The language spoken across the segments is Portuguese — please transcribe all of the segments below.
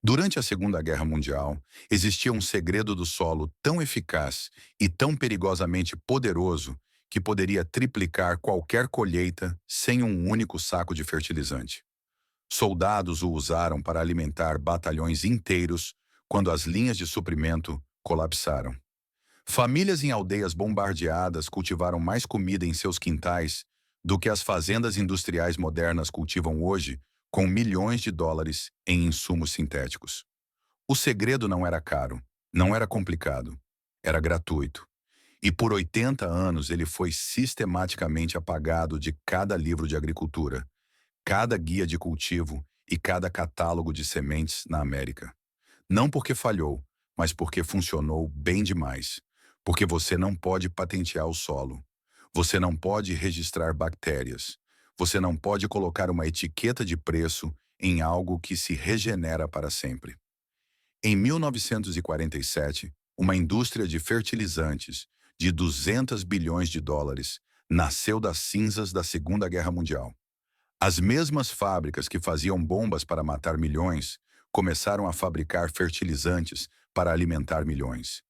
Durante a Segunda Guerra Mundial, existia um segredo do solo tão eficaz e tão perigosamente poderoso que poderia triplicar qualquer colheita sem um único saco de fertilizante. Soldados o usaram para alimentar batalhões inteiros quando as linhas de suprimento colapsaram. Famílias em aldeias bombardeadas cultivaram mais comida em seus quintais do que as fazendas industriais modernas cultivam hoje, com milhões de dólares em insumos sintéticos. O segredo não era caro, não era complicado, era gratuito. E por 80 anos ele foi sistematicamente apagado de cada livro de agricultura, cada guia de cultivo e cada catálogo de sementes na América. Não porque falhou, mas porque funcionou bem demais. Porque você não pode patentear o solo. Você não pode registrar bactérias. Você não pode colocar uma etiqueta de preço em algo que se regenera para sempre. Em 1947, uma indústria de fertilizantes de 200 bilhões de dólares nasceu das cinzas da Segunda Guerra Mundial. As mesmas fábricas que faziam bombas para matar milhões começaram a fabricar fertilizantes para alimentar milhões.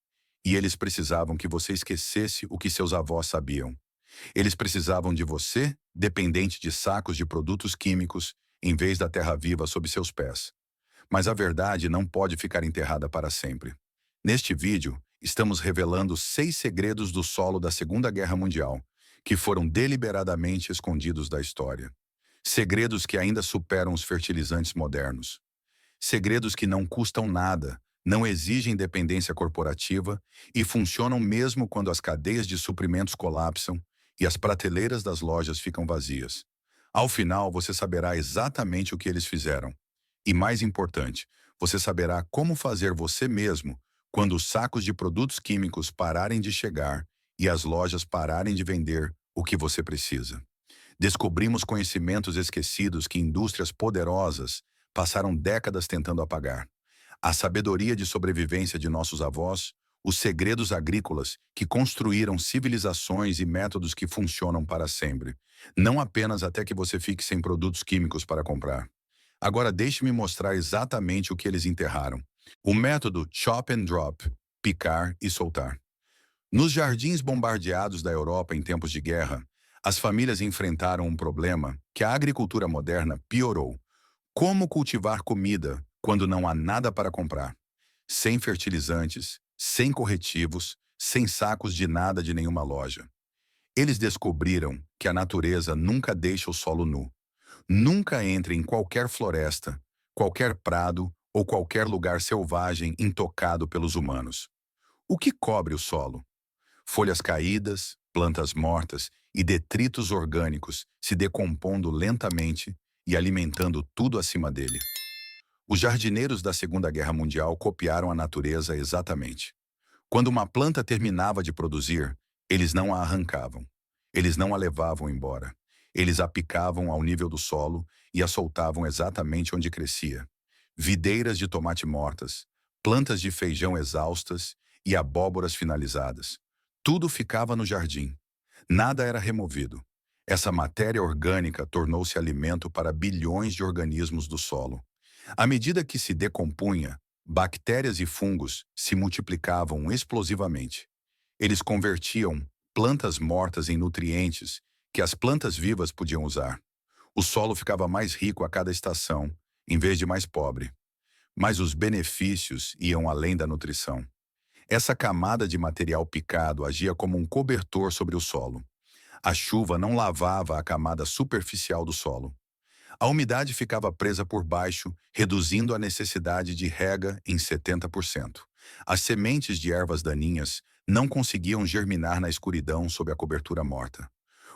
E eles precisavam que você esquecesse o que seus avós sabiam. Eles precisavam de você, dependente de sacos de produtos químicos, em vez da terra viva sob seus pés. Mas a verdade não pode ficar enterrada para sempre. Neste vídeo, estamos revelando 6 segredos do solo da Segunda Guerra Mundial, que foram deliberadamente escondidos da história. Segredos que ainda superam os fertilizantes modernos. Segredos que não custam nada, não exigem dependência corporativa e funcionam mesmo quando as cadeias de suprimentos colapsam e as prateleiras das lojas ficam vazias. Ao final, você saberá exatamente o que eles fizeram. E mais importante, você saberá como fazer você mesmo quando os sacos de produtos químicos pararem de chegar e as lojas pararem de vender o que você precisa. Descobrimos conhecimentos esquecidos que indústrias poderosas passaram décadas tentando apagar. A sabedoria de sobrevivência de nossos avós, os segredos agrícolas que construíram civilizações e métodos que funcionam para sempre, não apenas até que você fique sem produtos químicos para comprar. Agora deixe-me mostrar exatamente o que eles enterraram. O método Chop and Drop, picar e soltar. Nos jardins bombardeados da Europa em tempos de guerra, as famílias enfrentaram um problema que a agricultura moderna piorou. Como cultivar comida quando não há nada para comprar? Sem fertilizantes, sem corretivos, sem sacos de nada de nenhuma loja. Eles descobriram que a natureza nunca deixa o solo nu. Nunca entre em qualquer floresta, qualquer prado ou qualquer lugar selvagem intocado pelos humanos. O que cobre o solo? Folhas caídas, plantas mortas e detritos orgânicos se decompondo lentamente e alimentando tudo acima dele. Os jardineiros da Segunda Guerra Mundial copiaram a natureza exatamente. Quando uma planta terminava de produzir, eles não a arrancavam. Eles não a levavam embora. Eles a picavam ao nível do solo e a soltavam exatamente onde crescia. Videiras de tomate mortas, plantas de feijão exaustas e abóboras finalizadas. Tudo ficava no jardim. Nada era removido. Essa matéria orgânica tornou-se alimento para bilhões de organismos do solo. À medida que se decompunha, bactérias e fungos se multiplicavam explosivamente. Eles convertiam plantas mortas em nutrientes que as plantas vivas podiam usar. O solo ficava mais rico a cada estação, em vez de mais pobre. Mas os benefícios iam além da nutrição. Essa camada de material picado agia como um cobertor sobre o solo. A chuva não lavava a camada superficial do solo. A umidade ficava presa por baixo, reduzindo a necessidade de rega em 70%. As sementes de ervas daninhas não conseguiam germinar na escuridão sob a cobertura morta.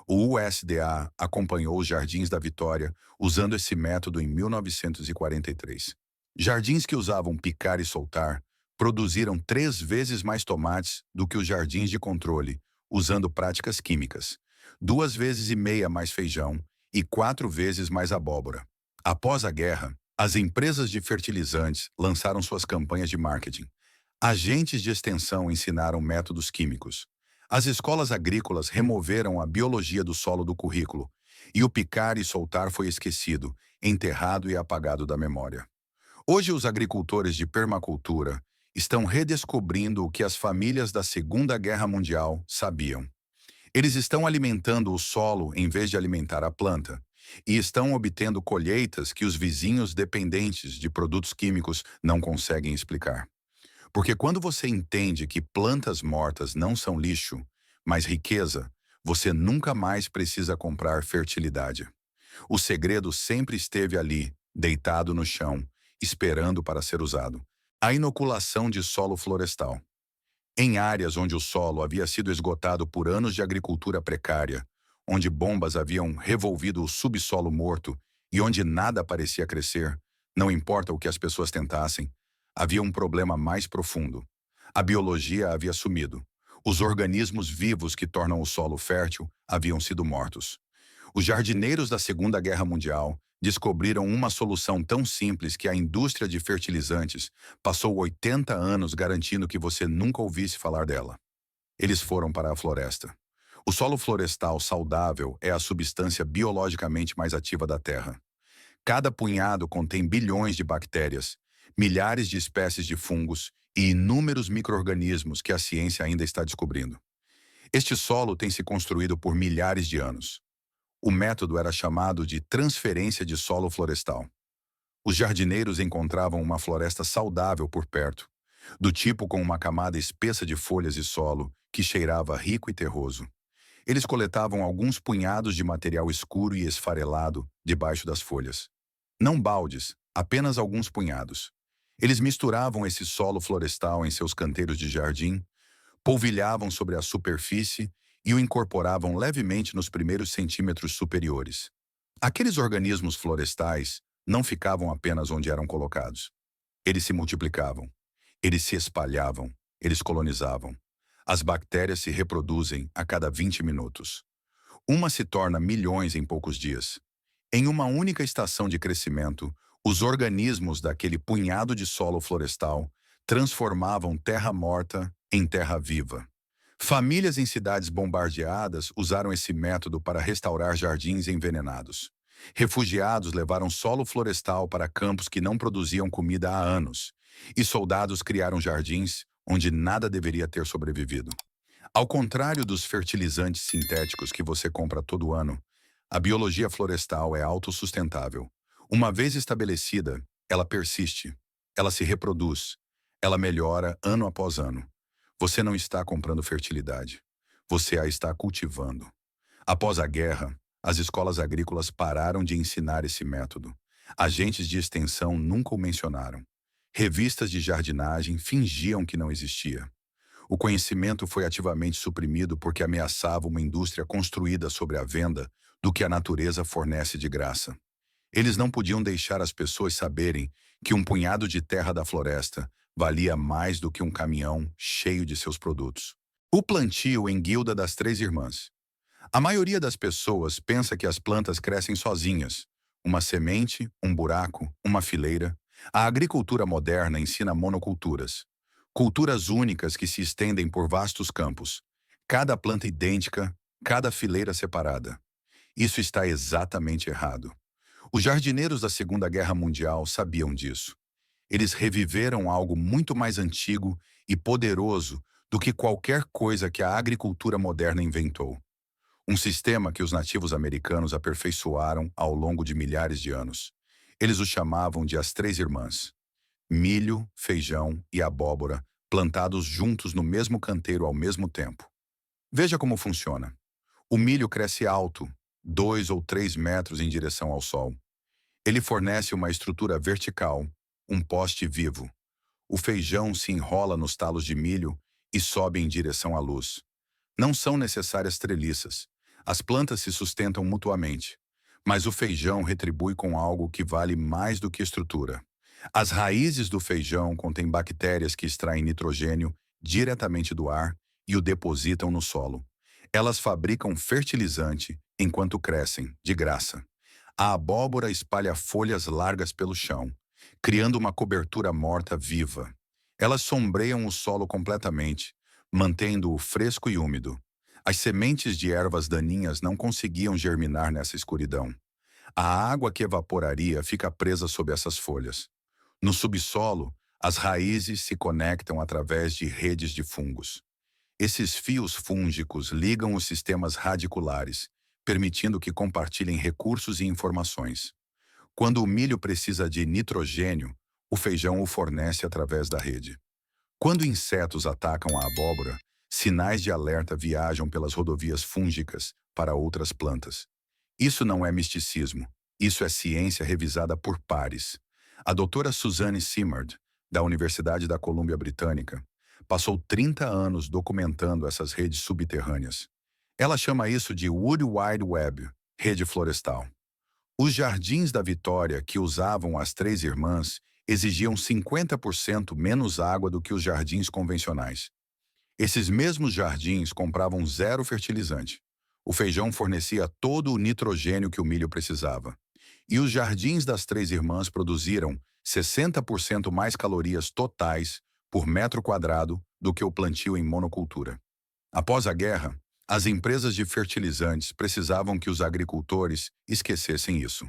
O USDA acompanhou os Jardins da Vitória usando esse método em 1943. Jardins que usavam picar e soltar produziram 3 vezes mais tomates do que os jardins de controle, usando práticas químicas, 2 vezes e meia mais feijão e 4 vezes mais abóbora. Após a guerra, as empresas de fertilizantes lançaram suas campanhas de marketing. Agentes de extensão ensinaram métodos químicos. As escolas agrícolas removeram a biologia do solo do currículo, e o picar e soltar foi esquecido, enterrado e apagado da memória. Hoje, os agricultores de permacultura estão redescobrindo o que as famílias da Segunda Guerra Mundial sabiam. Eles estão alimentando o solo em vez de alimentar a planta, e estão obtendo colheitas que os vizinhos dependentes de produtos químicos não conseguem explicar. Porque quando você entende que plantas mortas não são lixo, mas riqueza, você nunca mais precisa comprar fertilidade. O segredo sempre esteve ali, deitado no chão, esperando para ser usado. A inoculação de solo florestal. Em áreas onde o solo havia sido esgotado por anos de agricultura precária, onde bombas haviam revolvido o subsolo morto e onde nada parecia crescer, não importa o que as pessoas tentassem, havia um problema mais profundo. A biologia havia sumido. Os organismos vivos que tornam o solo fértil haviam sido mortos. Os jardineiros da Segunda Guerra Mundial descobriram uma solução tão simples que a indústria de fertilizantes passou 80 anos garantindo que você nunca ouvisse falar dela. Eles foram para a floresta. O solo florestal saudável é a substância biologicamente mais ativa da Terra. Cada punhado contém bilhões de bactérias, milhares de espécies de fungos e inúmeros micro-organismos que a ciência ainda está descobrindo. Este solo tem se construído por milhares de anos. O método era chamado de transferência de solo florestal. Os jardineiros encontravam uma floresta saudável por perto, do tipo com uma camada espessa de folhas e solo que cheirava rico e terroso. Eles coletavam alguns punhados de material escuro e esfarelado debaixo das folhas. Não baldes, apenas alguns punhados. Eles misturavam esse solo florestal em seus canteiros de jardim, polvilhavam sobre a superfície e o incorporavam levemente nos primeiros centímetros superiores. Aqueles organismos florestais não ficavam apenas onde eram colocados. Eles se multiplicavam, eles se espalhavam, eles colonizavam. As bactérias se reproduzem a cada 20 minutos. Uma se torna milhões em poucos dias. Em uma única estação de crescimento, os organismos daquele punhado de solo florestal transformavam terra morta em terra viva. Famílias em cidades bombardeadas usaram esse método para restaurar jardins envenenados. Refugiados levaram solo florestal para campos que não produziam comida há anos. E soldados criaram jardins onde nada deveria ter sobrevivido. Ao contrário dos fertilizantes sintéticos que você compra todo ano, a biologia florestal é autossustentável. Uma vez estabelecida, ela persiste, ela se reproduz, ela melhora ano após ano. Você não está comprando fertilidade, você a está cultivando. Após a guerra, as escolas agrícolas pararam de ensinar esse método. Agentes de extensão nunca o mencionaram. Revistas de jardinagem fingiam que não existia. O conhecimento foi ativamente suprimido porque ameaçava uma indústria construída sobre a venda do que a natureza fornece de graça. Eles não podiam deixar as pessoas saberem que um punhado de terra da floresta valia mais do que um caminhão cheio de seus produtos. O plantio em Guilda das Três Irmãs. A maioria das pessoas pensa que as plantas crescem sozinhas. Uma semente, um buraco, uma fileira. A agricultura moderna ensina monoculturas. Culturas únicas que se estendem por vastos campos. Cada planta idêntica, cada fileira separada. Isso está exatamente errado. Os jardineiros da Segunda Guerra Mundial sabiam disso. Eles reviveram algo muito mais antigo e poderoso do que qualquer coisa que a agricultura moderna inventou. Um sistema que os nativos americanos aperfeiçoaram ao longo de milhares de anos. Eles o chamavam de as Três Irmãs. Milho, feijão e abóbora plantados juntos no mesmo canteiro ao mesmo tempo. Veja como funciona. O milho cresce alto, 2 ou 3 metros em direção ao sol. Ele fornece uma estrutura vertical, um poste vivo. O feijão se enrola nos talos de milho e sobe em direção à luz. Não são necessárias treliças. As plantas se sustentam mutuamente. Mas o feijão retribui com algo que vale mais do que estrutura. As raízes do feijão contêm bactérias que extraem nitrogênio diretamente do ar e o depositam no solo. Elas fabricam fertilizante enquanto crescem, de graça. A abóbora espalha folhas largas pelo chão, criando uma cobertura morta viva. Elas sombreiam o solo completamente, mantendo-o fresco e úmido. As sementes de ervas daninhas não conseguiam germinar nessa escuridão. A água que evaporaria fica presa sob essas folhas. No subsolo, as raízes se conectam através de redes de fungos. Esses fios fúngicos ligam os sistemas radiculares, permitindo que compartilhem recursos e informações. Quando o milho precisa de nitrogênio, o feijão o fornece através da rede. Quando insetos atacam a abóbora, sinais de alerta viajam pelas rodovias fúngicas para outras plantas. Isso não é misticismo, isso é ciência revisada por pares. A doutora Suzanne Simard, da Universidade da Colômbia Britânica, passou 30 anos documentando essas redes subterrâneas. Ela chama isso de Wood Wide Web, rede florestal. Os jardins da Vitória que usavam as três irmãs exigiam 50% menos água do que os jardins convencionais. Esses mesmos jardins compravam zero fertilizante. O feijão fornecia todo o nitrogênio que o milho precisava. E os jardins das três irmãs produziram 60% mais calorias totais por metro quadrado do que o plantio em monocultura. Após a guerra, as empresas de fertilizantes precisavam que os agricultores esquecessem isso.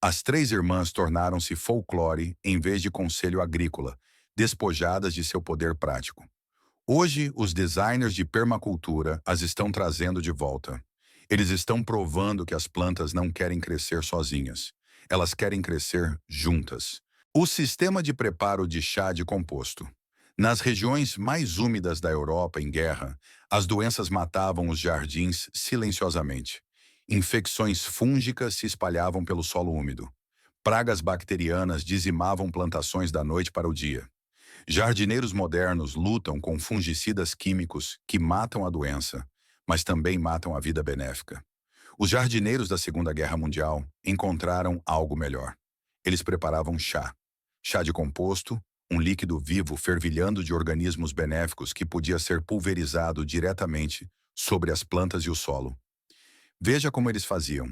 As três irmãs tornaram-se folclore em vez de conselho agrícola, despojadas de seu poder prático. Hoje, os designers de permacultura as estão trazendo de volta. Eles estão provando que as plantas não querem crescer sozinhas. Elas querem crescer juntas. O sistema de preparo de chá de composto. Nas regiões mais úmidas da Europa em guerra, as doenças matavam os jardins silenciosamente. Infecções fúngicas se espalhavam pelo solo úmido. Pragas bacterianas dizimavam plantações da noite para o dia. Jardineiros modernos lutam com fungicidas químicos que matam a doença, mas também matam a vida benéfica. Os jardineiros da Segunda Guerra Mundial encontraram algo melhor. Eles preparavam chá. Chá de composto, um líquido vivo fervilhando de organismos benéficos que podia ser pulverizado diretamente sobre as plantas e o solo. Veja como eles faziam.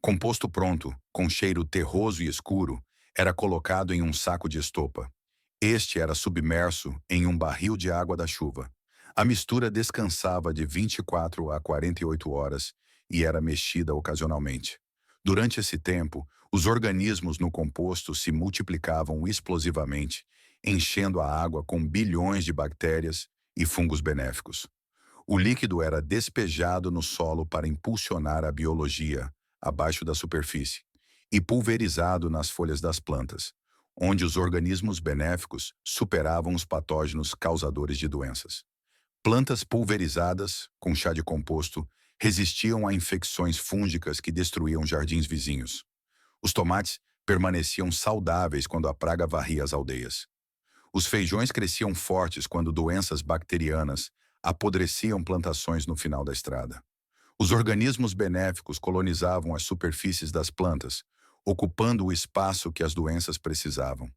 Composto pronto, com cheiro terroso e escuro, era colocado em um saco de estopa. Este era submerso em um barril de água da chuva. A mistura descansava de 24 a 48 horas e era mexida ocasionalmente. Durante esse tempo, os organismos no composto se multiplicavam explosivamente, enchendo a água com bilhões de bactérias e fungos benéficos. O líquido era despejado no solo para impulsionar a biologia abaixo da superfície e pulverizado nas folhas das plantas, onde os organismos benéficos superavam os patógenos causadores de doenças. Plantas pulverizadas, com chá de composto, resistiam a infecções fúngicas que destruíam jardins vizinhos. Os tomates permaneciam saudáveis quando a praga varria as aldeias. Os feijões cresciam fortes quando doenças bacterianas apodreciam plantações no final da estrada. Os organismos benéficos colonizavam as superfícies das plantas, ocupando o espaço que as doenças precisavam.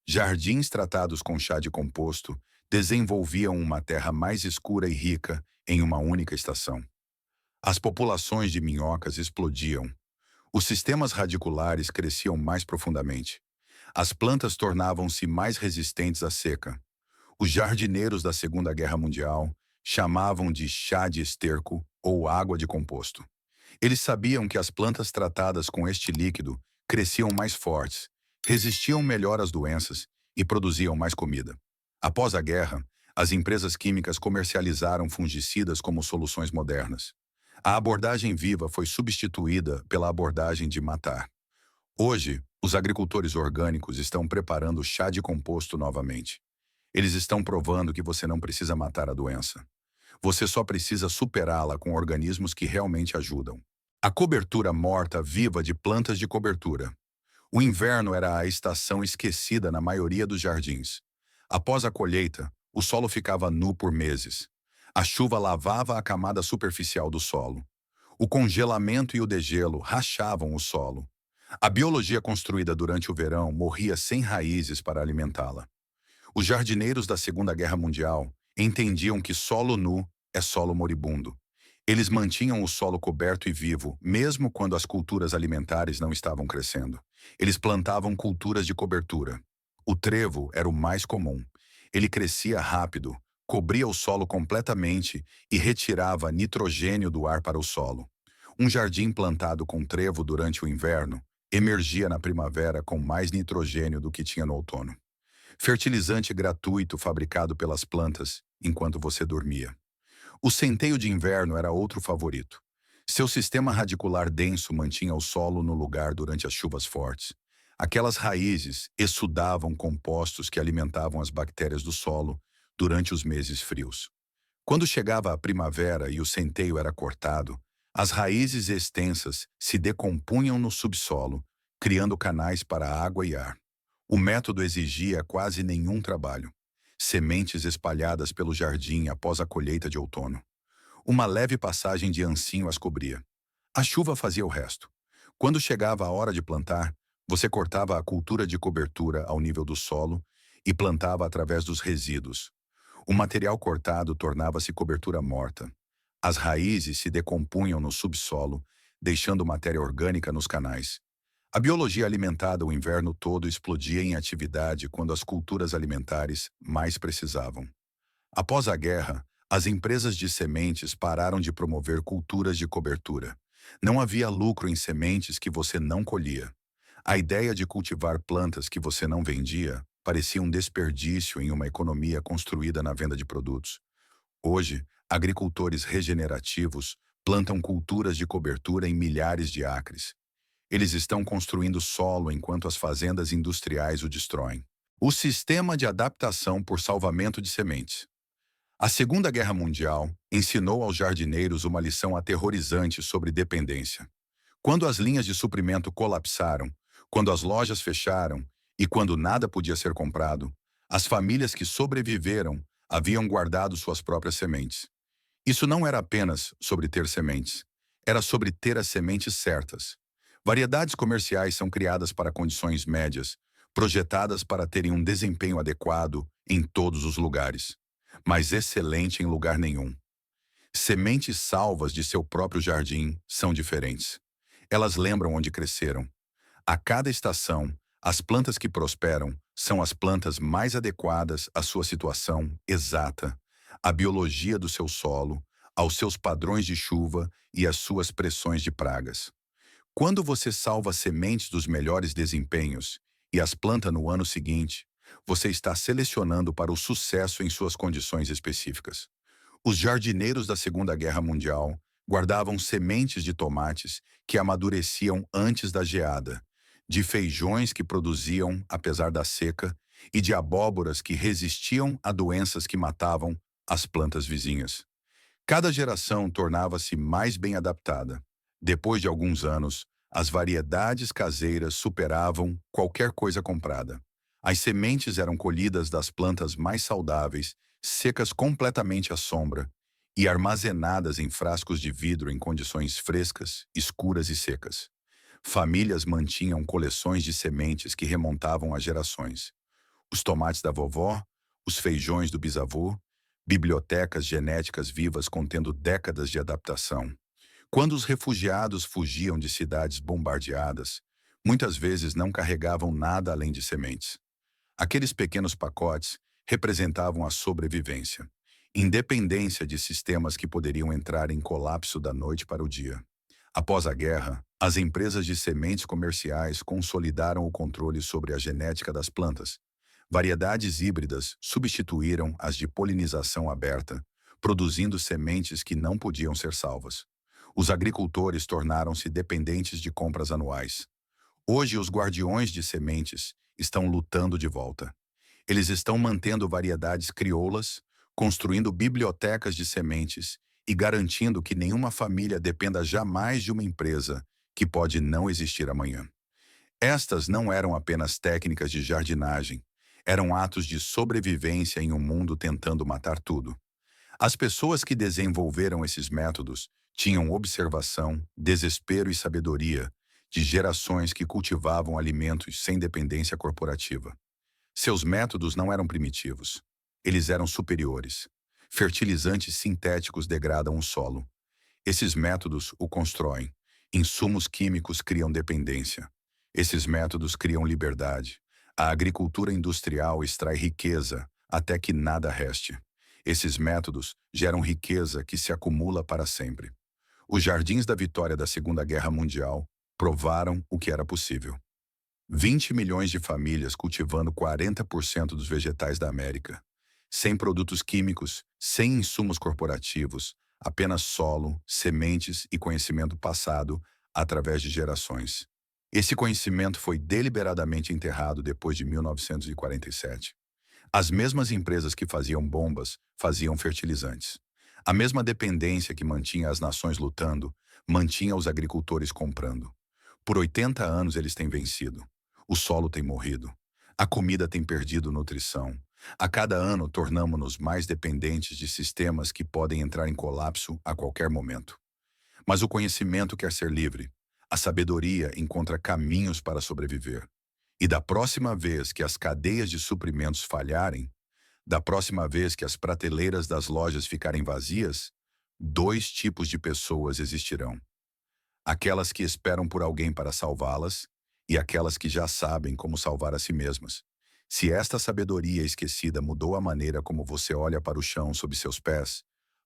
Jardins tratados com chá de composto desenvolviam uma terra mais escura e rica em uma única estação. As populações de minhocas explodiam. Os sistemas radiculares cresciam mais profundamente. As plantas tornavam-se mais resistentes à seca. Os jardineiros da Segunda Guerra Mundial chamavam de chá de esterco ou água de composto. Eles sabiam que as plantas tratadas com este líquido cresciam mais fortes, resistiam melhor às doenças e produziam mais comida. Após a guerra, as empresas químicas comercializaram fungicidas como soluções modernas. A abordagem viva foi substituída pela abordagem de matar. Hoje, os agricultores orgânicos estão preparando chá de composto novamente. Eles estão provando que você não precisa matar a doença. Você só precisa superá-la com organismos que realmente ajudam. A cobertura morta viva de plantas de cobertura. O inverno era a estação esquecida na maioria dos jardins. Após a colheita, o solo ficava nu por meses. A chuva lavava a camada superficial do solo. O congelamento e o degelo rachavam o solo. A biologia construída durante o verão morria sem raízes para alimentá-la. Os jardineiros da Segunda Guerra Mundial entendiam que solo nu é solo moribundo. Eles mantinham o solo coberto e vivo, mesmo quando as culturas alimentares não estavam crescendo. Eles plantavam culturas de cobertura. O trevo era o mais comum. Ele crescia rápido, cobria o solo completamente e retirava nitrogênio do ar para o solo. Um jardim plantado com trevo durante o inverno emergia na primavera com mais nitrogênio do que tinha no outono. Fertilizante gratuito fabricado pelas plantas enquanto você dormia. O centeio de inverno era outro favorito. Seu sistema radicular denso mantinha o solo no lugar durante as chuvas fortes. Aquelas raízes exsudavam compostos que alimentavam as bactérias do solo durante os meses frios. Quando chegava a primavera e o centeio era cortado, as raízes extensas se decompunham no subsolo, criando canais para água e ar. O método exigia quase nenhum trabalho. Sementes espalhadas pelo jardim após a colheita de outono. Uma leve passagem de ancinho as cobria. A chuva fazia o resto. Quando chegava a hora de plantar, você cortava a cultura de cobertura ao nível do solo e plantava através dos resíduos. O material cortado tornava-se cobertura morta. As raízes se decompunham no subsolo, deixando matéria orgânica nos canais. A biologia alimentada o inverno todo explodia em atividade quando as culturas alimentares mais precisavam. Após a guerra, as empresas de sementes pararam de promover culturas de cobertura. Não havia lucro em sementes que você não colhia. A ideia de cultivar plantas que você não vendia parecia um desperdício em uma economia construída na venda de produtos. Hoje, agricultores regenerativos plantam culturas de cobertura em milhares de acres. Eles estão construindo solo enquanto as fazendas industriais o destroem. O sistema de adaptação por salvamento de sementes. A Segunda Guerra Mundial ensinou aos jardineiros uma lição aterrorizante sobre dependência. Quando as linhas de suprimento colapsaram, quando as lojas fecharam e quando nada podia ser comprado, as famílias que sobreviveram haviam guardado suas próprias sementes. Isso não era apenas sobre ter sementes, era sobre ter as sementes certas. Variedades comerciais são criadas para condições médias, projetadas para terem um desempenho adequado em todos os lugares, mas excelente em lugar nenhum. Sementes salvas de seu próprio jardim são diferentes. Elas lembram onde cresceram. A cada estação, as plantas que prosperam são as plantas mais adequadas à sua situação exata, à biologia do seu solo, aos seus padrões de chuva e às suas pressões de pragas. Quando você salva sementes dos melhores desempenhos e as planta no ano seguinte, você está selecionando para o sucesso em suas condições específicas. Os jardineiros da Segunda Guerra Mundial guardavam sementes de tomates que amadureciam antes da geada, de feijões que produziam apesar da seca e de abóboras que resistiam a doenças que matavam as plantas vizinhas. Cada geração tornava-se mais bem adaptada. Depois de alguns anos, as variedades caseiras superavam qualquer coisa comprada. As sementes eram colhidas das plantas mais saudáveis, secas completamente à sombra, e armazenadas em frascos de vidro em condições frescas, escuras e secas. Famílias mantinham coleções de sementes que remontavam a gerações. Os tomates da vovó, os feijões do bisavô, bibliotecas genéticas vivas contendo décadas de adaptação. Quando os refugiados fugiam de cidades bombardeadas, muitas vezes não carregavam nada além de sementes. Aqueles pequenos pacotes representavam a sobrevivência, independência de sistemas que poderiam entrar em colapso da noite para o dia. Após a guerra, as empresas de sementes comerciais consolidaram o controle sobre a genética das plantas. Variedades híbridas substituíram as de polinização aberta, produzindo sementes que não podiam ser salvas. Os agricultores tornaram-se dependentes de compras anuais. Hoje, os guardiões de sementes estão lutando de volta. Eles estão mantendo variedades crioulas, construindo bibliotecas de sementes e garantindo que nenhuma família dependa jamais de uma empresa que pode não existir amanhã. Estas não eram apenas técnicas de jardinagem, eram atos de sobrevivência em um mundo tentando matar tudo. As pessoas que desenvolveram esses métodos tinham observação, desespero e sabedoria de gerações que cultivavam alimentos sem dependência corporativa. Seus métodos não eram primitivos. Eles eram superiores. Fertilizantes sintéticos degradam o solo. Esses métodos o constroem. Insumos químicos criam dependência. Esses métodos criam liberdade. A agricultura industrial extrai riqueza até que nada reste. Esses métodos geram riqueza que se acumula para sempre. Os jardins da vitória da Segunda Guerra Mundial provaram o que era possível. 20 milhões de famílias cultivando 40% dos vegetais da América. Sem produtos químicos, sem insumos corporativos, apenas solo, sementes e conhecimento passado através de gerações. Esse conhecimento foi deliberadamente enterrado depois de 1947. As mesmas empresas que faziam bombas faziam fertilizantes. A mesma dependência que mantinha as nações lutando, mantinha os agricultores comprando. Por 80 anos eles têm vencido. O solo tem morrido. A comida tem perdido nutrição. A cada ano tornamo-nos mais dependentes de sistemas que podem entrar em colapso a qualquer momento. Mas o conhecimento quer ser livre. A sabedoria encontra caminhos para sobreviver. E da próxima vez que as cadeias de suprimentos falharem, da próxima vez que as prateleiras das lojas ficarem vazias, dois tipos de pessoas existirão: aquelas que esperam por alguém para salvá-las e aquelas que já sabem como salvar a si mesmas. Se esta sabedoria esquecida mudou a maneira como você olha para o chão sob seus pés,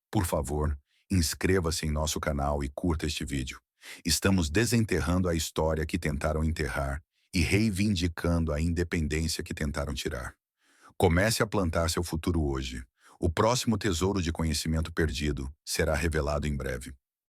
por favor, inscreva-se em nosso canal e curta este vídeo. Estamos desenterrando a história que tentaram enterrar e reivindicando a independência que tentaram tirar. Comece a plantar seu futuro hoje. O próximo tesouro de conhecimento perdido será revelado em breve.